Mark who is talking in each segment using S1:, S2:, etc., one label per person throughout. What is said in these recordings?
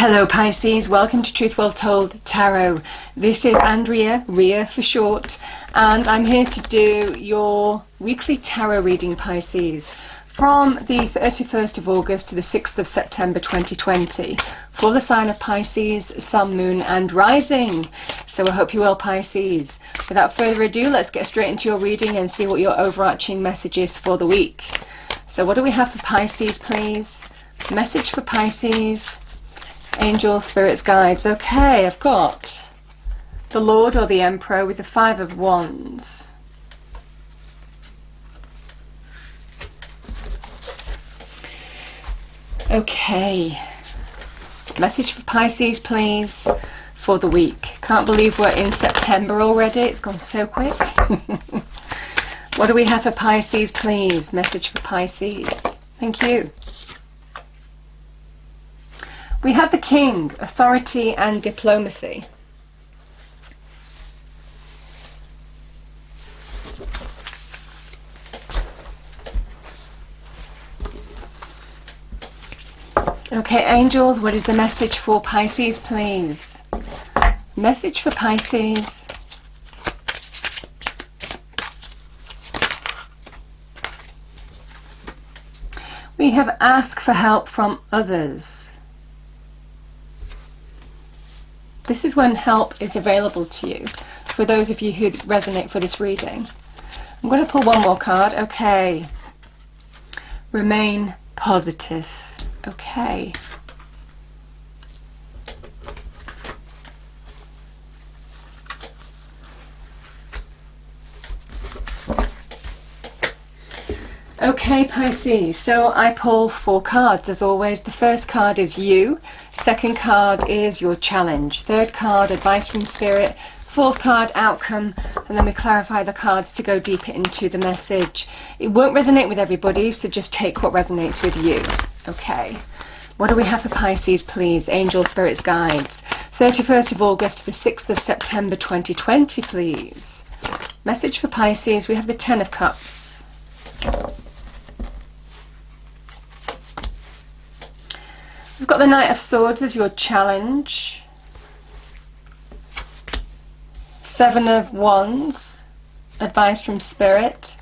S1: Hello Pisces, welcome to Truth Well Told Tarot. This is Andrea, Rhea for short, and I'm here to do your weekly tarot reading, Pisces, from the 31st of August to the 6th of September 2020 for the sign of Pisces, Sun, Moon and Rising. So I hope you're well, Pisces. Without further ado, let's get straight into your reading and see what your overarching message is for the week. So what do we have for Pisces, please? Message for Pisces. Angels, spirits, guides. Okay, I've got the Lord or the Emperor with the Five of Wands. Okay. Message for Pisces, please, for the week. Can't believe we're in September already. It's gone so quick. What do we have for Pisces, please? Message for Pisces. Thank you. We have the King, authority and diplomacy. Okay, angels, what is the message for Pisces, please? Message for Pisces. We have asked for help from others. This is when help is available to you, for those of you who resonate for this reading. I'm going to pull one more card. Okay. Remain positive. Okay. Okay, Pisces, so I pull four cards as always. The first card is you, second card is your challenge, third card advice from spirit, fourth card outcome, and then we clarify the cards to go deeper into the message. It won't resonate with everybody, so just take what resonates with you. Okay, what do we have for Pisces, please? Angel, spirits, guides. 31st of August to the 6th of September 2020, please. Message for Pisces, we have the Ten of Cups. We've got the Knight of Swords as your challenge. Seven of Wands, advice from Spirit.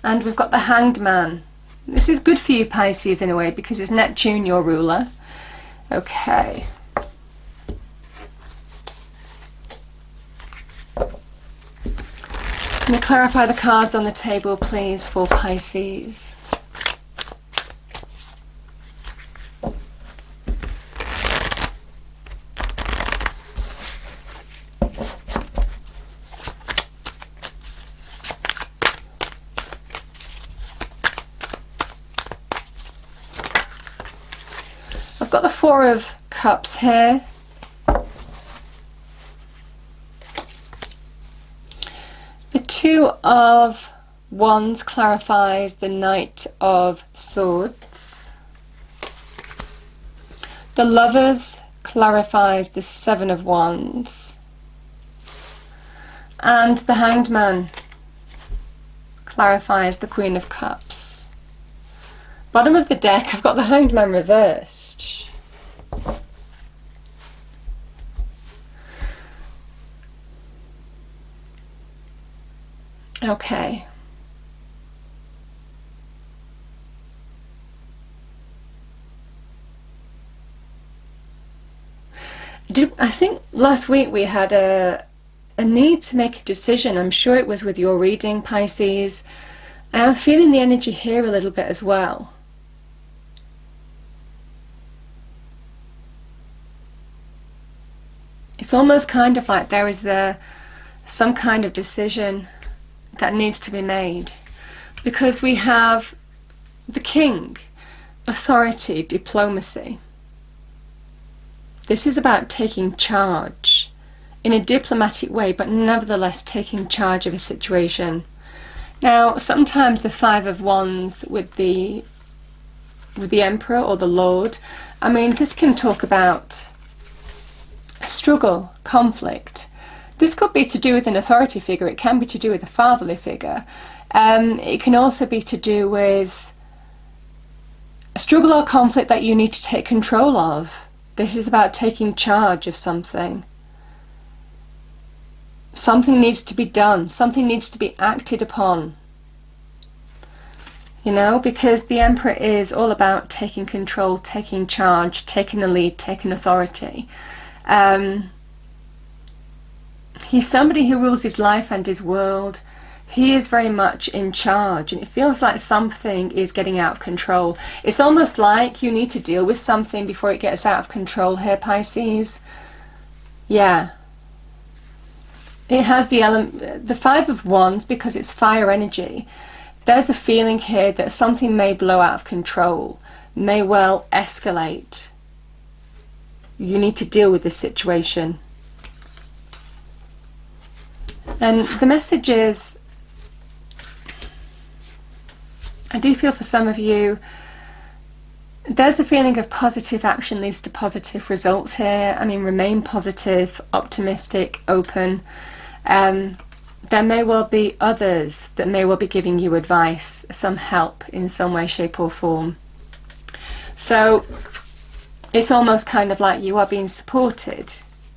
S1: And we've got the Hanged Man. This is good for you, Pisces, in a way, because it's Neptune, your ruler. Okay. Can you clarify the cards on the table, please, for Pisces? I've got the Four of Cups here. The Two of Wands clarifies the Knight of Swords. The Lovers clarifies the Seven of Wands. And the Hanged Man clarifies the Queen of Cups. Bottom of the deck, I've got the Hanged Man reversed. Okay. I think last week we had a need to make a decision. I'm sure it was with your reading, Pisces. I'm feeling the energy here a little bit as well. It's almost kind of like there is some kind of decision that needs to be made, because we have the King, authority, diplomacy. This is about taking charge in a diplomatic way, but nevertheless taking charge of a situation. Now, sometimes the Five of Wands with the Emperor or the Lord, I mean, this can talk about struggle, conflict. This could be to do with an authority figure, it can be to do with a fatherly figure. It can also be to do with a struggle or conflict that you need to take control of. This is about taking charge of something. Something needs to be done. Something needs to be acted upon. You know, because the Emperor is all about taking control, taking charge, taking the lead, taking authority. He's somebody who rules his life and his world. He is very much in charge, and it feels like something is getting out of control. It's almost like you need to deal with something before it gets out of control here, Pisces. Yeah. It has the Five of Wands, because it's fire energy. There's a feeling here that something may blow out of control, may well escalate. You need to deal with this situation. And the message is, I do feel for some of you, there's a feeling of positive action leads to positive results here. I mean, remain positive, optimistic, open. There may well be others that may well be giving you advice, some help in some way, shape or form. So it's almost kind of like you are being supported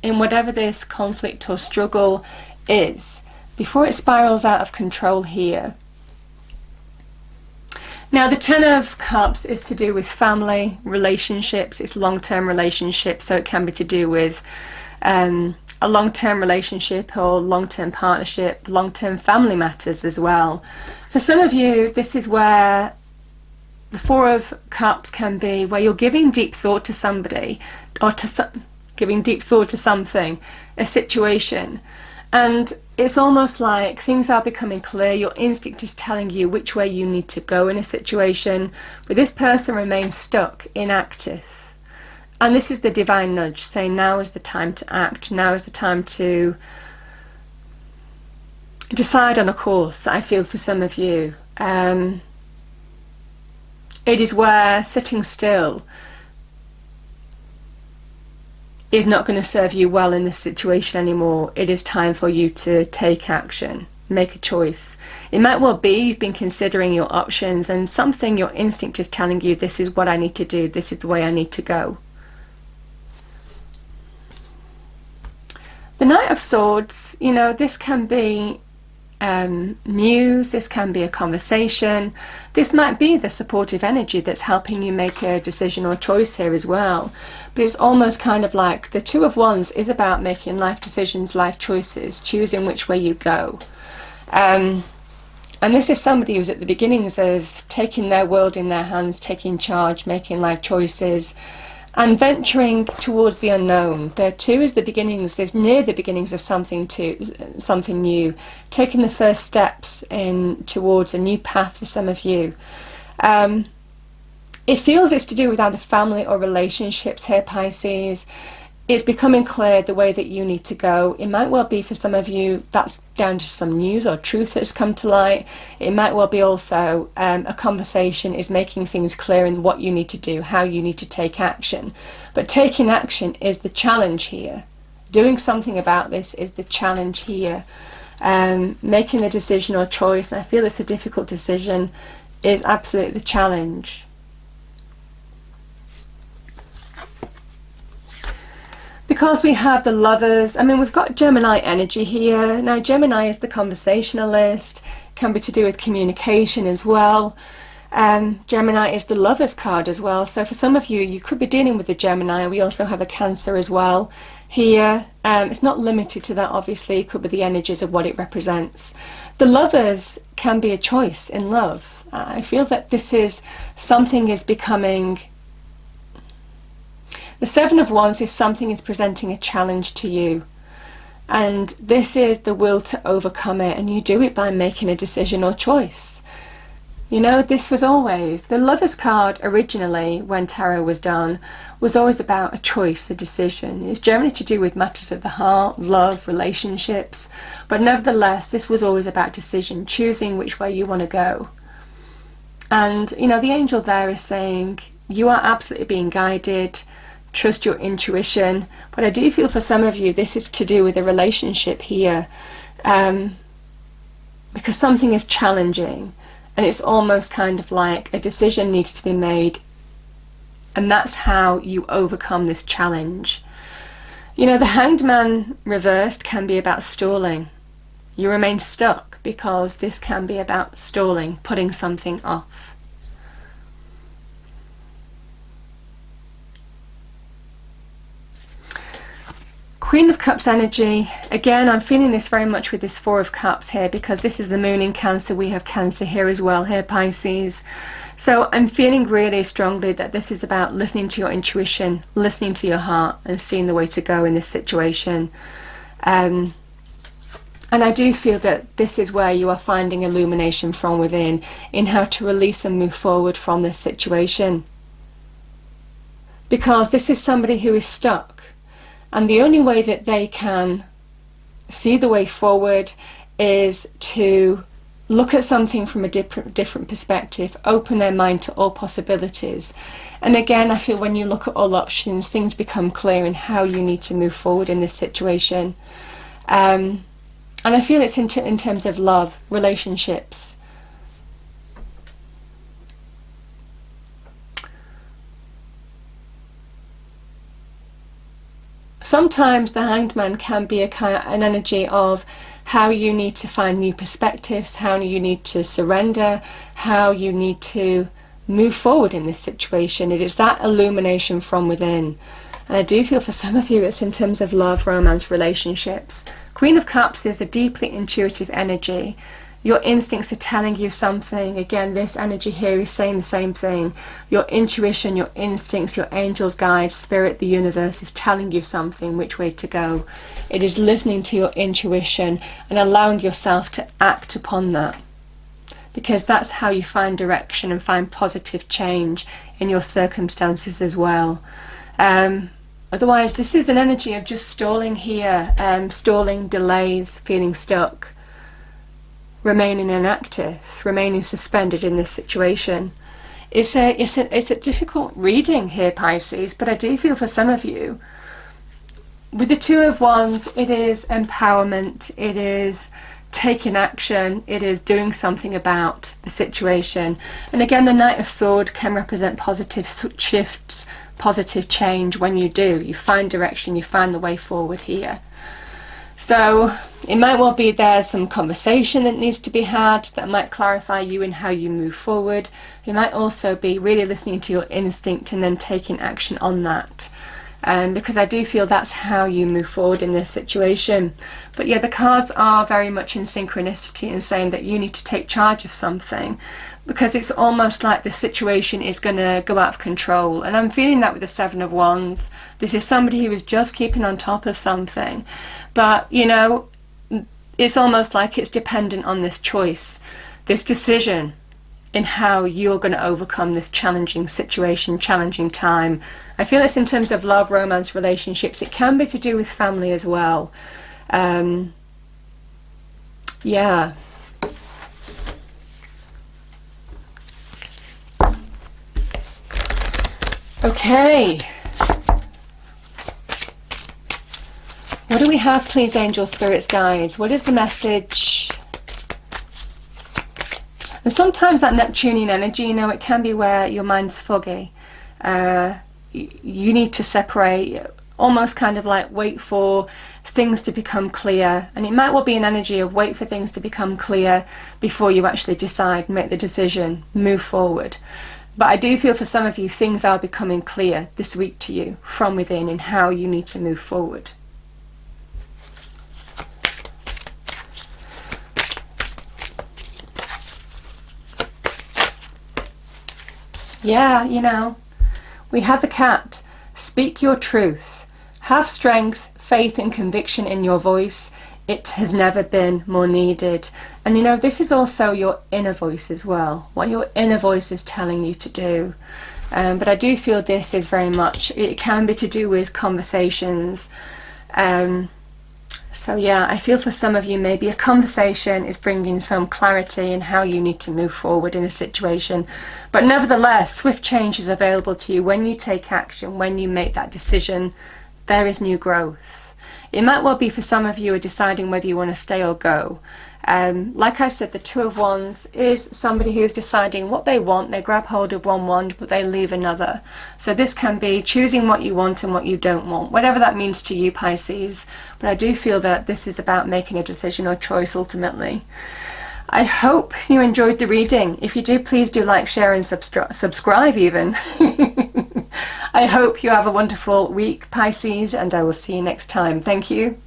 S1: in whatever this conflict or struggle is, before it spirals out of control here. Now, the Ten of Cups is to do with family, relationships. It's long-term relationships, so it can be to do with a long-term relationship or long-term partnership, long-term family matters as well. For some of you, this is where the Four of Cups can be where you're giving deep thought to somebody, or giving deep thought to something, a situation. And it's almost like things are becoming clear. Your instinct is telling you which way you need to go in a situation, but this person remains stuck, inactive. And this is the divine nudge saying now is the time to act. Now is the time to decide on a course, I feel for some of you. It is where sitting still is not going to serve you well in this situation anymore. It is time for you to take action, make a choice. It might well be you've been considering your options and something, your instinct is telling you this is what I need to do, this is the way I need to go. The Knight of Swords, you know, this can be news, this can be a conversation, this might be the supportive energy that's helping you make a decision or choice here as well. But it's almost kind of like the Two of Wands is about making life decisions, life choices, choosing which way you go. And this is somebody who's at the beginnings of taking their world in their hands, taking charge, making life choices, and venturing towards the unknown. There too is the beginnings, there's near the beginnings of something new, taking the first steps in towards a new path for some of you. It feels it's to do with either family or relationships here, Pisces. It's becoming clear the way that you need to go. It might well be for some of you that's down to some news or truth that's come to light. It might well be also a conversation is making things clear in what you need to do, how you need to take action. But taking action is the challenge here. Doing something about this is the challenge here. Making a decision or choice, and I feel it's a difficult decision, is absolutely the challenge. Because we have the Lovers, I mean, we've got Gemini energy here. Now, Gemini is the conversationalist, can be to do with communication as well. Gemini is the Lovers card as well. So for some of you, you could be dealing with the Gemini. We also have a Cancer as well here. It's not limited to that, obviously. It could be the energies of what it represents. The Lovers can be a choice in love. I feel that this is something is becoming... The Seven of Wands is something is presenting a challenge to you, and this is the will to overcome it, and you do it by making a decision or choice. You know, this was always, the Lovers card originally, when tarot was done, was always about a choice, a decision. It's generally to do with matters of the heart, love, relationships, but nevertheless, this was always about decision, choosing which way you want to go. And, you know, the angel there is saying, you are absolutely being guided. Trust your intuition. But I do feel for some of you this is to do with a relationship here, because something is challenging, and it's almost kind of like a decision needs to be made And that's how you overcome this challenge. You know, the Hanged Man reversed can be about stalling. You remain stuck because this can be about stalling, putting something off. Queen of Cups energy, again, I'm feeling this very much with this Four of Cups here, because this is the moon in Cancer. We have Cancer here as well, here Pisces. So I'm feeling really strongly that this is about listening to your intuition, listening to your heart, and seeing the way to go in this situation. And I do feel that this is where you are finding illumination from within, in how to release and move forward from this situation. Because this is somebody who is stuck. And the only way that they can see the way forward is to look at something from a different perspective, open their mind to all possibilities. And again, I feel when you look at all options, things become clear in how you need to move forward in this situation. And I feel it's in terms of love, relationships. Sometimes the Hanged Man can be an energy of how you need to find new perspectives, how you need to surrender, how you need to move forward in this situation. It is that illumination from within. And I do feel for some of you it's in terms of love, romance, relationships. Queen of Cups is a deeply intuitive energy. Your instincts are telling you something. Again, this energy here is saying the same thing. Your intuition, your instincts, your angels, guides, spirit, the universe is telling you something, which way to go. It is listening to your intuition and allowing yourself to act upon that. Because that's how you find direction and find positive change in your circumstances as well. Otherwise, this is an energy of just stalling here, stalling, delays, feeling stuck. Remaining inactive, remaining suspended in this situation. It's a difficult reading here, Pisces, but I do feel for some of you, with the Two of Wands, it is empowerment, it is taking action, it is doing something about the situation. And again, the Knight of Swords can represent positive shifts, positive change. When you do, you find direction, you find the way forward here. So it might well be there's some conversation that needs to be had that might clarify you in how you move forward. It might also be really listening to your instinct and then taking action on that. Because I do feel that's how you move forward in this situation. But yeah, the cards are very much in synchronicity and saying that you need to take charge of something, because it's almost like the situation is going to go out of control. And I'm feeling that with the Seven of Wands. This is somebody who is just keeping on top of something. But, you know, it's almost like it's dependent on this choice, this decision in how you're going to overcome this challenging situation, challenging time. I feel it's in terms of love, romance, relationships. It can be to do with family as well. Yeah. Okay. What do we have, please, angels, spirits, guides? What is the message? And sometimes that Neptunian energy, you know, it can be where your mind's foggy. You need to separate, almost kind of like wait for things to become clear. And it might well be an energy of wait for things to become clear before you actually decide, make the decision, move forward. But I do feel for some of you, things are becoming clear this week to you from within in how you need to move forward. Yeah, you know, we have the Cat. Speak your truth. Have strength, faith and conviction in your voice. It has never been more needed. And you know, this is also your inner voice as well, what your inner voice is telling you to do. But I do feel this is very much, it can be to do with conversations. So yeah, I feel for some of you maybe a conversation is bringing some clarity in how you need to move forward in a situation. But nevertheless, swift change is available to you when you take action, when you make that decision. There is new growth. It might well be for some of you are deciding whether you want to stay or go. Like I said, the Two of Wands is somebody who's deciding what they want. They grab hold of one wand, but they leave another. So this can be choosing what you want and what you don't want, whatever that means to you, Pisces. But I do feel that this is about making a decision or choice ultimately. I hope you enjoyed the reading. If you do, please do like, share and subscribe even. I hope you have a wonderful week, Pisces, and I will see you next time. Thank you.